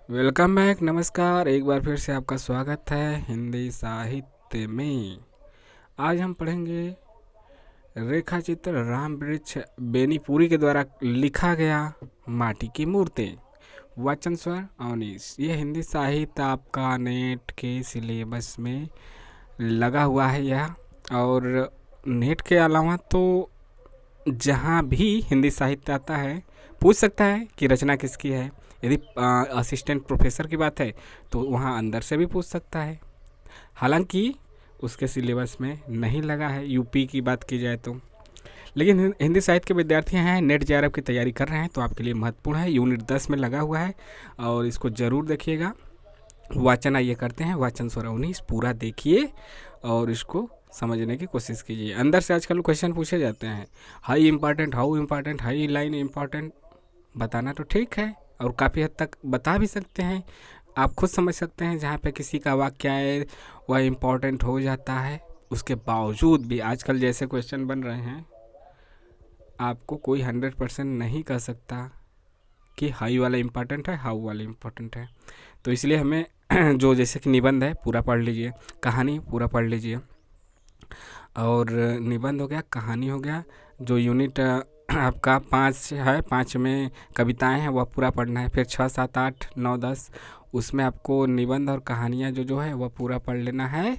Welcome back. नमस्कार, एक बार फिर से आपका स्वागत है हिंदी साहित्य में। आज हम पढ़ेंगे रेखा चित्र राम वृक्ष बेनीपुरी के द्वारा लिखा गया माटी की मूर्ति। वाचन स्वर अवनीश। ये हिंदी साहित्य आपका नेट के सिलेबस में लगा हुआ है यह, और नेट के अलावा तो जहाँ भी हिंदी साहित्य आता है पूछ सकता है कि रचना किसकी है। यदि असिस्टेंट प्रोफेसर की बात है तो वहाँ अंदर से भी पूछ सकता है। हालांकि उसके सिलेबस में नहीं लगा है यूपी की बात की जाए तो, लेकिन हिंदी साहित्य के विद्यार्थी हैं, नेट जेआरएफ की तैयारी कर रहे हैं तो आपके लिए महत्वपूर्ण है। यूनिट 10 में लगा हुआ है और इसको ज़रूर देखिएगा। वाचन आइए करते हैं। वाचन स्वर 19 पूरा देखिए और इसको समझने की कोशिश कीजिए। अंदर से आजकल क्वेश्चन पूछे जाते हैं, high important, how important, high line important. बताना तो ठीक है और काफ़ी हद तक बता भी सकते हैं। आप खुद समझ सकते हैं जहाँ पे किसी का वाक्य है वह इम्पॉर्टेंट हो जाता है, उसके बावजूद भी आजकल जैसे क्वेश्चन बन रहे हैं आपको कोई 100% नहीं कह सकता कि हाई वाला इम्पॉर्टेंट है, हाउ वाला इम्पॉर्टेंट है। तो इसलिए हमें जो जैसे कि निबंध है पूरा पढ़ लीजिए, कहानी पूरा पढ़ लीजिए, और निबंध हो गया, कहानी हो गया। जो यूनिट आपका 5 है, 5 में कविताएं हैं वह पूरा पढ़ना है। फिर 6, 7, 8, 9, 10 उसमें आपको निबंध और कहानियाँ जो है वह पूरा पढ़ लेना है।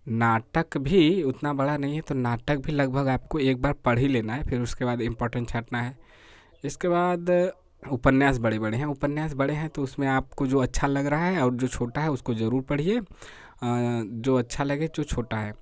नाटक भी उतना बड़ा नहीं है तो नाटक भी लगभग आपको एक बार पढ़ ही लेना है, फिर उसके बाद इम्पोर्टेंट छांटना है। इसके बाद उपन्यास बड़े बड़े हैं, उपन्यास बड़े हैं तो उसमें आपको जो अच्छा लग रहा है और जो छोटा है उसको ज़रूर पढ़िए। जो अच्छा लगे, जो छोटा है,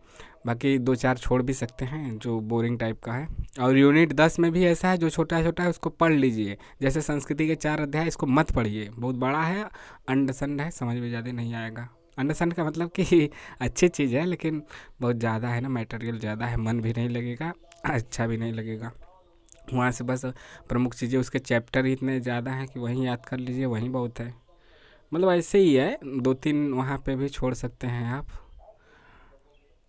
बाकी 2-4 छोड़ भी सकते हैं जो बोरिंग टाइप का है। और यूनिट 10 में भी ऐसा है, जो छोटा छोटा है उसको पढ़ लीजिए। जैसे संस्कृति के 4 अध्याय, इसको मत पढ़िए, बहुत बड़ा है, अंडसंड है, समझ में ज़्यादा नहीं आएगा। अंडरस्टैंड का मतलब कि अच्छी चीज़ है लेकिन बहुत ज़्यादा है ना, मटेरियल ज़्यादा है, मन भी नहीं लगेगा, अच्छा भी नहीं लगेगा। वहाँ से बस प्रमुख चीज़ें, उसके चैप्टर ही इतने ज़्यादा हैं कि वहीं याद कर लीजिए, वहीं बहुत है। मतलब ऐसे ही है, 2-3 वहाँ पे भी छोड़ सकते हैं आप,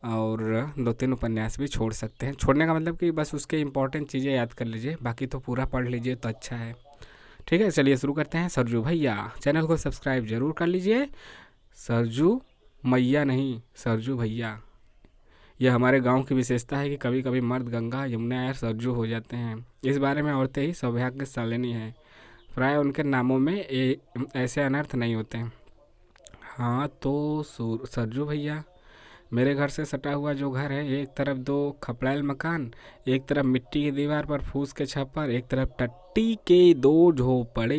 और 2-3 उपन्यास भी छोड़ सकते हैं। छोड़ने का मतलब कि बस उसके इम्पोर्टेंट चीज़ें याद कर लीजिए, बाकी तो पूरा पढ़ लीजिए तो अच्छा है। ठीक है, चलिए शुरू करते हैं। सरजू भैया, चैनल को सब्सक्राइब जरूर कर लीजिए। सरजू मैया नहीं, सरजू भैया। यह हमारे गांव की विशेषता है कि कभी कभी मर्द गंगा यमुना या सरजू हो जाते हैं। इस बारे में औरतें ही सौभाग्यशालिनी हैं। प्राय उनके नामों में ऐसे अनर्थ नहीं होते। हाँ तो सरजू भैया, मेरे घर से सटा हुआ जो घर है, एक तरफ 2 खपड़ैल मकान, एक तरफ मिट्टी की दीवार पर फूस के छप्पर, एक तरफ टट्टी के 2 झोपड़े।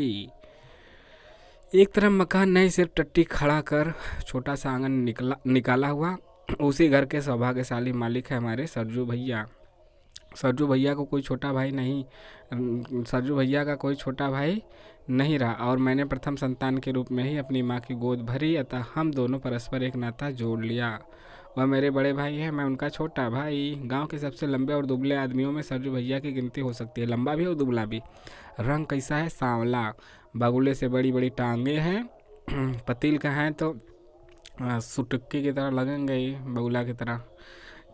एक तरफ मकान नहीं, सिर्फ टट्टी खड़ा कर छोटा सा आंगन निकाला हुआ। उसी घर के सौभाग्यशाली मालिक है हमारे सरजू भैया। सरजू भैया को कोई छोटा भाई नहीं, सरजू भैया का कोई छोटा भाई नहीं रहा और मैंने प्रथम संतान के रूप में ही अपनी माँ की गोद भरी, अतः हम दोनों परस्पर एक नाता जोड़ लिया। वह मेरे बड़े भाई हैं, मैं उनका छोटा भाई। गांव के सबसे लंबे और दुबले आदमियों में सरजू भैया की गिनती हो सकती है, लंबा भी और दुबला भी। रंग कैसा है? सांवला, बगुले से बड़ी बड़ी टांगे हैं। पतील का है तो सुटुक्की की तरह लगेंगे ही, बगुला की तरह।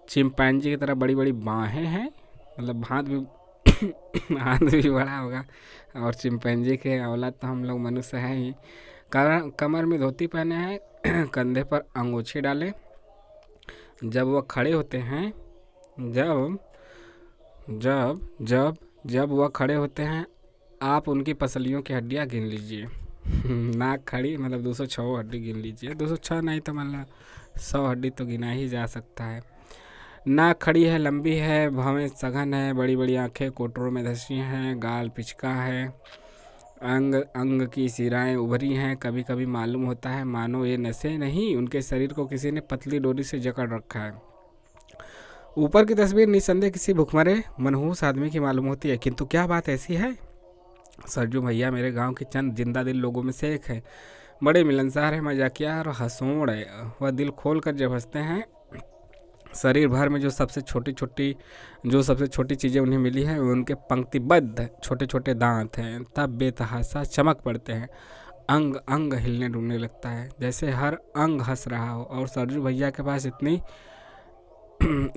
चिंपैंजी की तरह बड़ी बड़ी बाहें हैं, मतलब हाथ भी हाथ भी बड़ा होगा। और चिंपैंजी के औलाद तो हम लोग मनुष्य हैं ही। कमर में धोती पहने हैं, कंधे पर अंगोछी डाले। जब वह खड़े होते हैं, जब जब जब जब वह खड़े होते हैं, आप उनकी पसलियों की हड्डियाँ गिन लीजिए। नाक खड़ी मतलब 206 हड्डी गिन लीजिए, 206 नहीं तो मतलब 100 हड्डी तो गिना ही जा सकता है। नाक खड़ी है, लंबी है, भवें सघन है, बड़ी बड़ी आंखें कोटरों में धसी हैं, गाल पिचका है, अंग अंग की सिराएं उभरी हैं। कभी कभी मालूम होता है मानो ये नसें नहीं, उनके शरीर को किसी ने पतली डोरी से जकड़ रखा है। ऊपर की तस्वीर निस्संदेह किसी भुखमरे मनहूस आदमी की मालूम होती है, किंतु क्या बात ऐसी है? सरजू भैया मेरे गांव के चंद जिंदा दिल लोगों में से एक है। बड़े मिलनसार है, मजाकिया और हंसोड़ है। वह दिल खोल कर जब हंसते हैं, शरीर भर में जो सबसे छोटी चीज़ें उन्हें मिली हैं उनके पंक्तिबद्ध छोटे छोटे दांत हैं, तब बेतहासा चमक पड़ते हैं। अंग अंग हिलने डुलने लगता है, जैसे हर अंग हंस रहा हो। और सरजू भैया के पास इतनी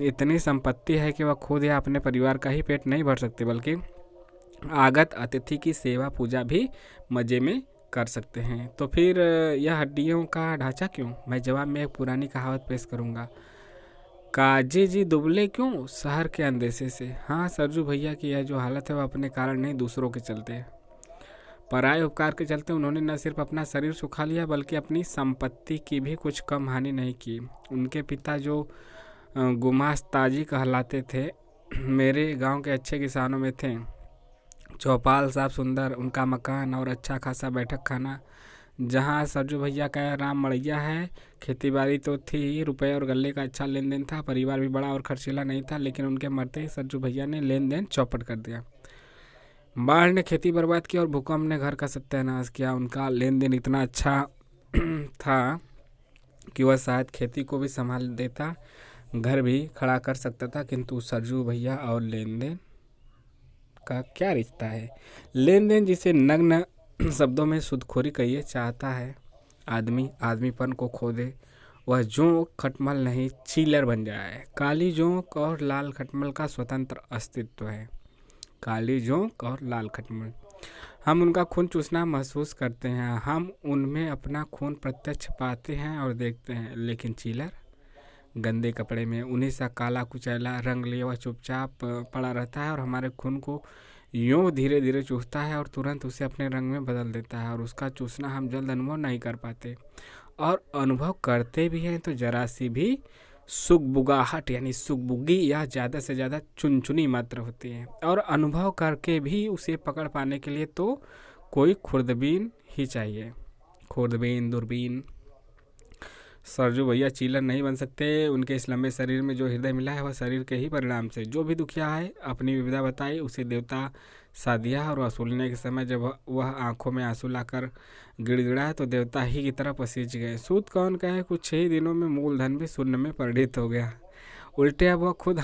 इतनी संपत्ति है कि वह खुद या अपने परिवार का ही पेट नहीं भर सकते, बल्कि आगत अतिथि की सेवा पूजा भी मज़े में कर सकते हैं, तो फिर यह हड्डियों का ढांचा क्यों? मैं जवाब में एक पुरानी कहावत पेश करूँगा, काजी जी दुबले क्यों? शहर के अंदेशे से। हाँ, सरजू भैया की यह जो हालत है वह अपने कारण नहीं, दूसरों के चलते है। पराये उपकार के चलते उन्होंने न सिर्फ अपना शरीर सुखा लिया बल्कि अपनी संपत्ति की भी कुछ कम हानि नहीं की। उनके पिता जो गुमास्ताजी कहलाते थे, मेरे गांव के अच्छे किसानों में थे। चौपाल साहब सुंदर, उनका मकान और अच्छा खासा बैठक खाना। जहाँ सरजू भैया का राम मड़ैया है, खेती बाड़ी तो थी ही, रुपये और गले का अच्छा लेन देन था। परिवार भी बड़ा और खर्चीला नहीं था, लेकिन उनके मरते ही सरजू भैया ने लेन देन चौपट कर दिया। बाढ़ ने खेती बर्बाद की और भूकंप ने घर का सत्यानाश किया। उनका लेन देन इतना अच्छा था कि वह शायद खेती को भी संभाल देता, घर भी खड़ा कर सकता था, किंतु सरजू भैया और लेन देन का क्या रिश्ता है? लेन देन जिसे नग्न शब्दों में सुदखोरी कहिए चाहता है आदमी आदमीपन को खो दे, वह जोंक खटमल नहीं चीलर बन जाए। काली जोंक और लाल खटमल का स्वतंत्र अस्तित्व है। काली जोंक और लाल खटमल, हम उनका खून चूसना महसूस करते हैं, हम उनमें अपना खून प्रत्यक्ष पाते हैं और देखते हैं, लेकिन चीलर गंदे कपड़े में उन्हीं सा काला कुचैला रंग लिए वह चुपचाप पड़ा रहता है और हमारे खून को यूँ धीरे धीरे चूसता है और तुरंत उसे अपने रंग में बदल देता है। और उसका चूसना हम जल्द अनुभव नहीं कर पाते, और अनुभव करते भी हैं तो जरा सी भी सुगबुगाहट यानी सुगबुगी या ज़्यादा से ज़्यादा चुनचुनी मात्र होती है। और अनुभव करके भी उसे पकड़ पाने के लिए तो कोई खुर्दबीन ही चाहिए। खुर्दबीन, दूरबीन। सरजू भैया चीलर नहीं बन सकते। उनके इस लंबे शरीर में जो हृदय मिला है वह शरीर के ही परिणाम से। जो भी दुखिया है अपनी विविधा बताई, उसे देवता सा दिया, और वसूलने के समय जब वह आंखों में आंसू लाकर गिड़गिड़ाए तो देवता ही की तरह पसीज गए। सूद कौन कहे, कुछ ही दिनों में मूलधन भी शून्य में परिणित हो गया। उल्टे अब वह खुद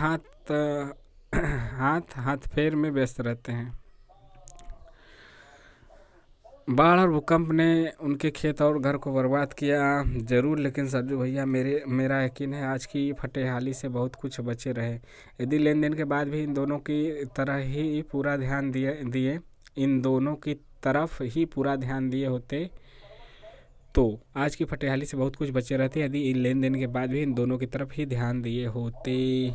हाथ फेर में व्यस्त रहते हैं। बाढ़ और भूकंप ने उनके खेत और घर को बर्बाद किया जरूर, लेकिन सरजू भैया मेरा यकीन है आज की फटेहाली से बहुत कुछ बचे रहे। यदि लेन देन के बाद भी इन दोनों की तरह ही पूरा ध्यान दिए इन दोनों की तरफ ही पूरा ध्यान दिए होते तो आज की फटेहाली से बहुत कुछ बचे रहते। यदि इन लेन देन के बाद भी इन दोनों की तरफ ही ध्यान दिए होते।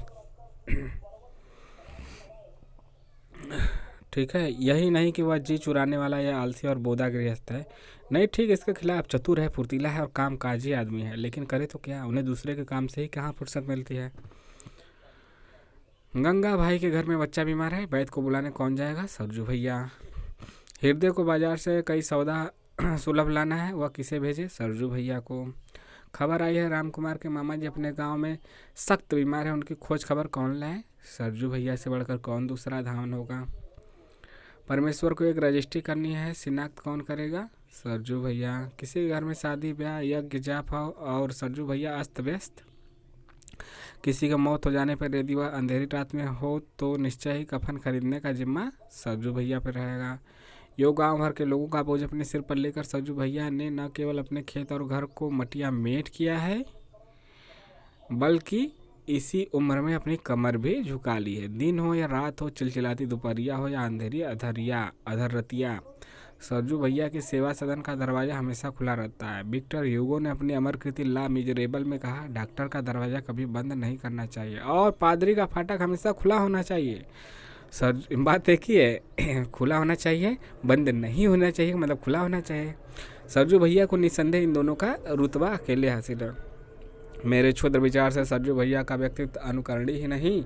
ठीक है, यही नहीं कि वह जी चुराने वाला या आलसी और बोदा गृहस्थ है, नहीं, ठीक इसके खिलाफ चतुर है, फुर्तीला है और काम काजी आदमी है, लेकिन करे तो क्या, उन्हें दूसरे के काम से ही कहाँ फुर्सत मिलती है। गंगा भाई के घर में बच्चा बीमार है, वैद्य को बुलाने कौन जाएगा? सरजू भैया। हृदय को बाजार से कई सौदा सुलभ लाना है, वह किसे भेजे? सरजू भैया को। खबर आई है राम कुमार के मामा जी अपने गांव में सख्त बीमार है, उनकी खोज खबर कौन लाए? सरजू भैया से बढ़कर कौन दूसरा धावन होगा। परमेश्वर को एक रजिस्ट्री करनी है, शिनाख्त कौन करेगा? सरजू भैया। किसी के घर में शादी ब्याह यज्ञ जाप हो और सरजू भैया अस्त व्यस्त। किसी का मौत हो जाने पर यदि वह अंधेरी रात में हो तो निश्चय ही कफन खरीदने का जिम्मा सरजू भैया पर रहेगा। यो गांव भर के लोगों का बोझ अपने सिर पर लेकर सरजू भैया ने न केवल अपने खेत और घर को मटिया मेट किया है, बल्कि इसी उम्र में अपनी कमर भी झुका ली है। दिन हो या रात हो, चिलचिलाती दोपहरिया हो या अंधेरी अधरतिया, सरजू भैया की सेवा सदन का दरवाज़ा हमेशा खुला रहता है। विक्टर ह्यूगो ने अपनी अमर कृति ला मिजरेबल में कहा, डॉक्टर का दरवाज़ा कभी बंद नहीं करना चाहिए और पादरी का फाटक हमेशा खुला होना चाहिए। सर बात एक ही है, खुला होना चाहिए, बंद नहीं होना चाहिए, मतलब खुला होना चाहिए। सरजू भैया को निस्संदेह इन दोनों का रुतबा अकेले हासिल है। मेरे क्षुद्र विचार से सरजू भैया का व्यक्तित्व अनुकरणीय ही नहीं,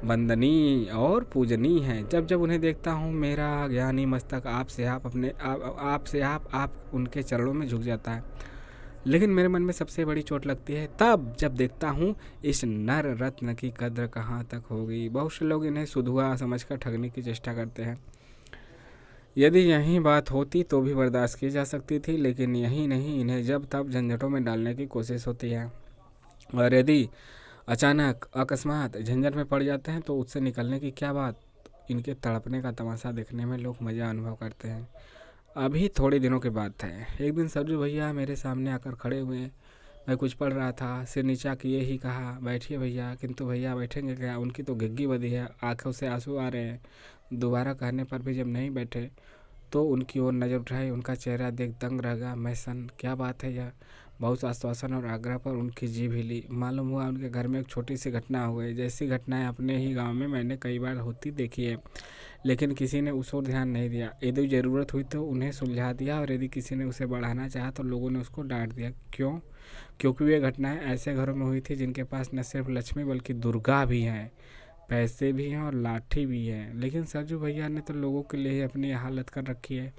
वंदनीय और पूजनीय है। जब जब उन्हें देखता हूँ मेरा ज्ञानी मस्तक आप उनके चरणों में झुक जाता है। लेकिन मेरे मन में सबसे बड़ी चोट लगती है तब जब देखता हूँ इस नर रत्न की कद्र कहाँ तक होगी। बहुत से लोग इन्हें सुधुआ समझकर ठगने की चेष्टा करते हैं। यदि यही बात होती तो भी बर्दाश्त की जा सकती थी, लेकिन यही नहीं, इन्हें जब तब झंझटों में डालने की कोशिश होती है। और यदि अचानक अकस्मात झंझट में पड़ जाते हैं तो उससे निकलने की क्या बात। इनके तड़पने का तमाशा देखने में लोग मज़ा अनुभव करते हैं। अभी थोड़े दिनों की बात है, एक दिन सरजू भैया मेरे सामने आकर खड़े हुए। मैं कुछ पढ़ रहा था, सिर नीचा किए ही कहा, बैठिए भैया। किंतु भैया बैठेंगे क्या, उनकी तो घिग्गी बधी है, आंखों से आंसू आ रहे हैं। दोबारा कहने पर भी जब नहीं बैठे तो उनकी ओर नज़र उठाई। उनका चेहरा देख दंग रह गया मैं। सन क्या बात है यह? बहुत आश्वासन और आग्रह पर उनकी जीभ हिली। मालूम हुआ उनके घर में एक छोटी सी घटना हो गई। जैसी घटनाएं अपने ही गांव में मैंने कई बार होती देखी है, लेकिन किसी ने उस ओर ध्यान नहीं दिया। यदि ज़रूरत हुई तो उन्हें सुलझा दिया, और यदि किसी ने उसे बढ़ाना चाहा तो लोगों ने उसको डांट दिया। क्यों? क्योंकि वे घटनाएं ऐसे घरों में हुई थी जिनके पास न सिर्फ लक्ष्मी बल्कि दुर्गा भी हैं, पैसे भी हैं और लाठी भी है। लेकिन सरजू भैया ने तो लोगों के लिए ही अपनी हालत कर रखी है।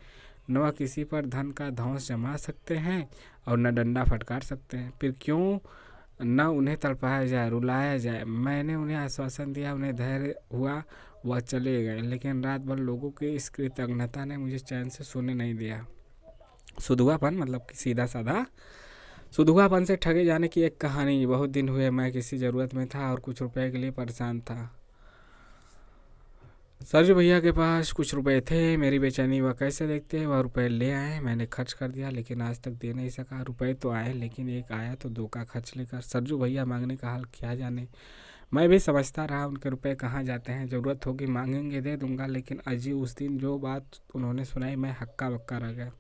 न वह किसी पर धन का धौंस जमा सकते हैं और न डंडा फटकार सकते हैं। फिर क्यों न उन्हें तड़पाया जाए, रुलाया जाए। मैंने उन्हें आश्वासन दिया, उन्हें धैर्य हुआ, वह चले गए। लेकिन रात भर लोगों की इस कृतज्ञता ने मुझे चैन से सोने नहीं दिया। सुधुआपन मतलब कि सीधा साधा सुधुआपन से ठगे जाने की एक कहानी। बहुत दिन हुए मैं किसी ज़रूरत में था और कुछ रुपए के लिए परेशान था। सरजू भैया के पास कुछ रुपए थे। मेरी बेचैनी वह कैसे देखते, वह रुपए ले आए। मैंने खर्च कर दिया, लेकिन आज तक दे नहीं सका। रुपए तो आए, लेकिन एक आया तो दो का खर्च लेकर। सरजू भैया मांगने का हाल क्या जाने। मैं भी समझता रहा उनके रुपए कहाँ जाते हैं। ज़रूरत होगी मांगेंगे दे दूंगा। लेकिन अजी उस दिन जो बात उन्होंने सुनाई, मैं हक्का बक्का रह गया।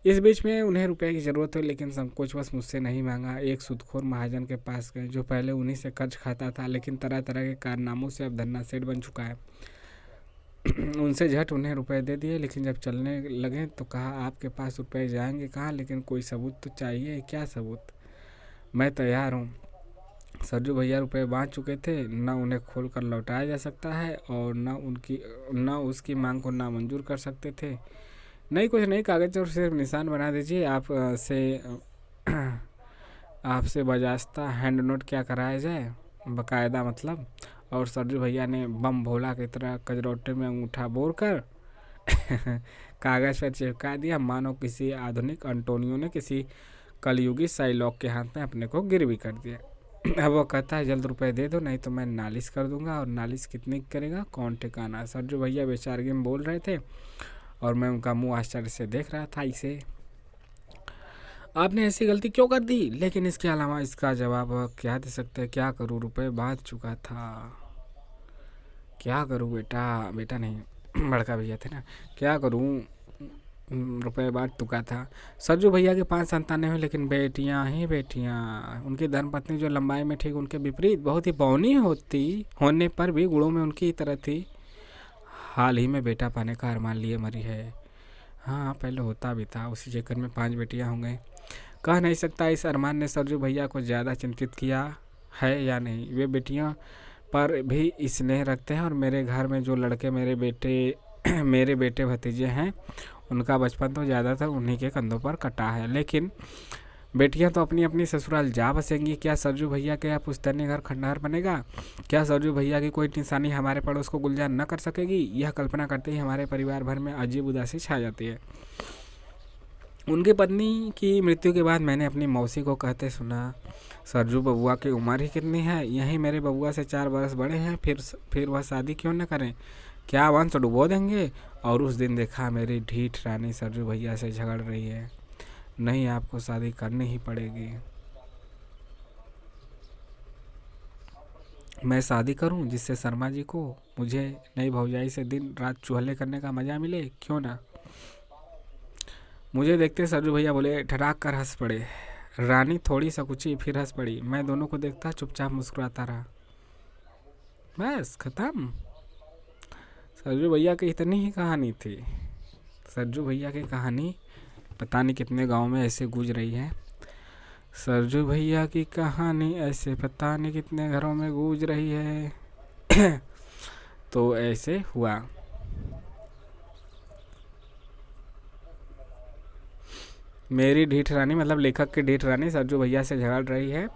इस बीच में उन्हें रुपए की ज़रूरत हुई, लेकिन संकोचवश मुझसे नहीं मांगा। एक सूदखोर महाजन के पास गए, जो पहले उन्हीं से कर्ज खाता था, लेकिन तरह तरह के कारनामों से अब धन्ना सेठ बन चुका है। उनसे झट उन्हें रुपए दे दिए, लेकिन जब चलने लगे तो कहा आपके पास रुपए जाएंगे कहाँ, लेकिन कोई सबूत तो चाहिए। क्या सबूत? मैं तैयार हूँ। सरजू भैया रुपए बांध चुके थे, न उन्हें खोल कर लौटाया जा सकता है और न उसकी मांग को नामंजूर कर सकते थे। नहीं, कुछ नहीं, कागज और सिर्फ निशान बना दीजिए। आपसे बजाजता हैंड नोट क्या कराया जाए, बाकायदा मतलब। और सरजू भैया ने बम भोला की तरह कजरौटे में अंगूठा बोर कर कागज पर चिपका दिया, मानो किसी आधुनिक अंटोनियो ने किसी कलयुगी साइलॉक के हाथ में अपने को गिरवी कर दिया। अब वो कहता है जल्द रुपए दे दो, नहीं तो मैं नालिश कर दूंगा। और नालिश कितनी करेगा, कौन ठिकाना। सरजू भैया बेचारगी में बोल रहे थे और मैं उनका मुंह आश्चर्य से देख रहा था। इसे आपने ऐसी गलती क्यों कर दी? लेकिन इसके अलावा इसका जवाब क्या दे सकते हैं? क्या करूँ, रुपए बांध चुका था। क्या करूँ बेटा, बेटा नहीं बड़का भैया थे ना, क्या करूँ, रुपए बांध चुका था। सरजू भैया के 5 संतानें हुई, लेकिन बेटियां ही बेटियां। उनकी धर्मपत्नी जो लंबाई में ठीक उनके विपरीत बहुत ही बौनी होने पर भी गुणों में उनकी तरह थी। हाल ही में बेटा पाने का अरमान लिए मरी है। हाँ, पहले होता भी था, उसी चक्कर में 5 बेटियां हो गई। कह नहीं सकता इस अरमान ने सरजू भैया को ज़्यादा चिंतित किया है या नहीं। वे बेटियां पर भी स्नेह रखते हैं, और मेरे घर में जो लड़के मेरे बेटे भतीजे हैं, उनका बचपन तो ज़्यादातर उन्हीं के कंधों पर कटा है। लेकिन बेटियां तो अपनी अपनी ससुराल जा बसेंगी। क्या सरजू भैया के यहाँ पुश्तैनी घर खंडहर बनेगा? क्या सरजू भैया की कोई निशानी हमारे पड़ोस को गुलजार न कर सकेगी? यह कल्पना करते ही हमारे परिवार भर में अजीब उदासी छा जाती है। उनकी पत्नी की मृत्यु के बाद मैंने अपनी मौसी को कहते सुना, सरजू बबुआ की उम्र ही कितनी है? यही मेरे बबुआ से 4 बरस बड़े हैं, फिर वह शादी क्यों न करें? क्या वंश डुबो देंगे? और उस दिन देखा मेरी ढीठ रानी सरजू भैया से झगड़ रही है। नहीं, आपको शादी करनी ही पड़ेगी। मैं शादी करूं जिससे शर्मा जी को मुझे नई भौजाई से दिन रात चूहले करने का मजा मिले, क्यों ना? मुझे देखते सरजू भैया बोले, ठठाक कर हंस पड़े। रानी थोड़ी सकुची, फिर हंस पड़ी। मैं दोनों को देखता चुपचाप मुस्कुराता रहा। बस खत्म। सरजू भैया की इतनी ही कहानी थी। सरजू भैया की कहानी पता नहीं कितने गांव में ऐसे गूंज रही है। सरजू भैया की कहानी ऐसे पता नहीं कितने घरों में गूंज रही है। तो ऐसे हुआ। मेरी ढीठ रानी मतलब लेखक की ढीठ रानी सरजू भैया से झगड़ रही है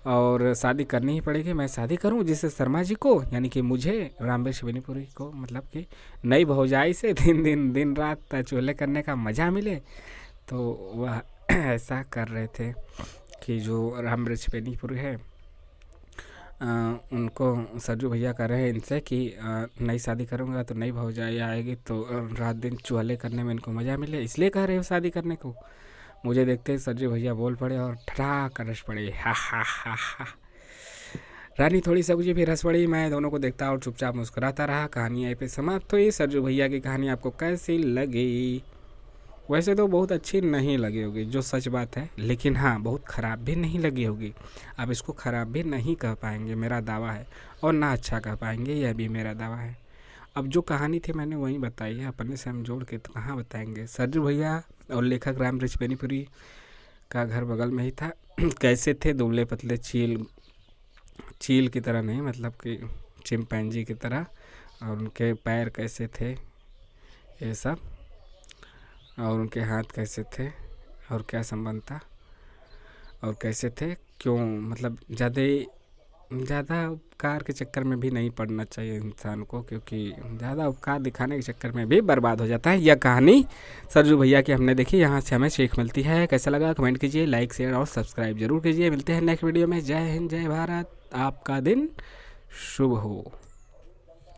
और शादी करनी ही पड़ेगी। मैं शादी करूं जिससे शर्मा जी को, यानी कि मुझे, रामबीर बेनीपुरी को, मतलब कि नई भौजाई से दिन रात चूल्हे करने का मज़ा मिले। तो वह ऐसा कर रहे थे कि जो रामबीर बेनीपुरी है, उनको सरजू भैया कह रहे हैं इनसे कि नई शादी करूँगा तो नई भौजाई आएगी, तो रात दिन चूल्हे करने में इनको मज़ा मिले, इसलिए कह रहे हो शादी करने को। मुझे देखते ही सरजू भैया बोल पड़े और ठठाक कर हंस पड़े। हा हा हा हा। रानी थोड़ी सकुची फिर हंस पड़ी। मैं दोनों को देखता और चुपचाप मुस्कुराता रहा। कहानी यहीं पे समाप्त हुई। सरजू भैया की कहानी आपको कैसी लगी? वैसे तो बहुत अच्छी नहीं लगी होगी, जो सच बात है, लेकिन हाँ बहुत ख़राब भी नहीं लगी होगी। आप इसको ख़राब भी नहीं कह पाएंगे, मेरा दावा है, और ना अच्छा कह पाएंगे, यह भी मेरा दावा है। अब जो कहानी थी मैंने वहीं बताई है, अपने से हम जोड़ के तो कहाँ बताएंगे। सरजू भैया और लेखक रामवृक्ष बेनीपुरी का घर बगल में ही था। कैसे थे? दुबले पतले, चील की तरह नहीं, मतलब कि चिंपैंजी की तरह। और उनके पैर कैसे थे, ये सब, और उनके हाथ कैसे थे, और क्या संबंध था, और कैसे थे, क्यों, मतलब ज़्यादा उपकार के चक्कर में भी नहीं पड़ना चाहिए इंसान को, क्योंकि ज़्यादा उपकार दिखाने के चक्कर में भी बर्बाद हो जाता है। यह कहानी सरजू भैया की हमने देखी, यहाँ से हमें सीख मिलती है। कैसा लगा कमेंट कीजिए, लाइक शेयर और सब्सक्राइब जरूर कीजिए। मिलते हैं नेक्स्ट वीडियो में। जय हिंद, जय भारत, आपका दिन शुभ हो।